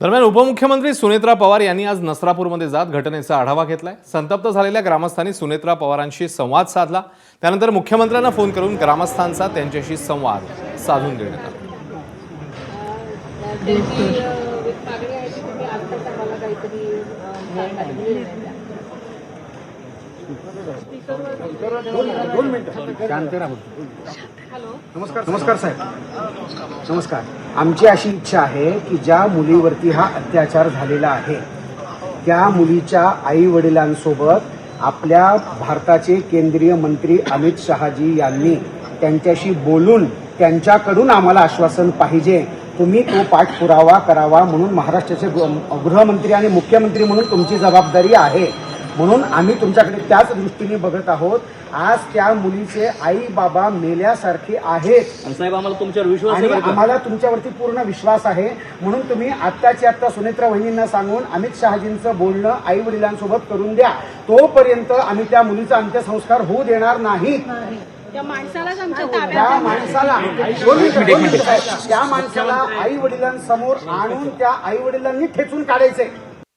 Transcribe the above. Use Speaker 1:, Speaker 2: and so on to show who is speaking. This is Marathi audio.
Speaker 1: दरम्यान उपमुख्यमंत्री सुनेत्रा पवार यांनी आज नसरापूरमध्ये जात घटनेचा आढावा घेतलाय। संतप्त झालेल्या ग्रामस्थांनी सुनेत्रा पवारांशी संवाद साधला। त्यानंतर मुख्यमंत्र्यांना फोन करून ग्रामस्थांचा त्यांच्याशी संवाद साधून देण्यात आला।
Speaker 2: नमस्कार साहेब, नमस्कार। आमची अशी इच्छा आहे की ज्या मुलीवरती हा अत्याचार झालेला आहे त्या मुलीच्या आई वडिलांसोबत आपल्या भारताचे केंद्रीय मंत्री अमित शहाजी यांनी त्यांच्याशी बोलून त्यांच्याकडून आम्हाला आश्वासन पाहिजे, तुम्ही तो पाठपुरावा करावा म्हणून महाराष्ट्राचे गृहमंत्री आणि मुख्यमंत्री म्हणून तुमची जबाबदारी आहे। म्हणून आम्ही तुमच्याकडे त्याच दृष्टीने बघत आहोत। आज त्या मुलीचे आई बाबा मेल्यासारखे आहेत
Speaker 3: साहेब, आम्हाला तुमच्यावर विश्वास
Speaker 2: आणि
Speaker 3: आहे,
Speaker 2: आम्हाला तुमच्यावरती पूर्ण विश्वास आहे। म्हणून तुम्ही आत्ताची आत्ता सुनेत्रा वहिनींना सांगून अमित शहाजींचं बोलणं आई वडिलांसोबत करून द्या। तोपर्यंत आम्ही त्या मुलीचा अंत्यसंस्कार होऊ देणार नाही।
Speaker 4: त्या माणसालाच आमच्या ताब्यात
Speaker 2: त्या माणसाला आई वडिलांसमोर आणून त्या आई वडिलांनी ठेचून काढायचंय।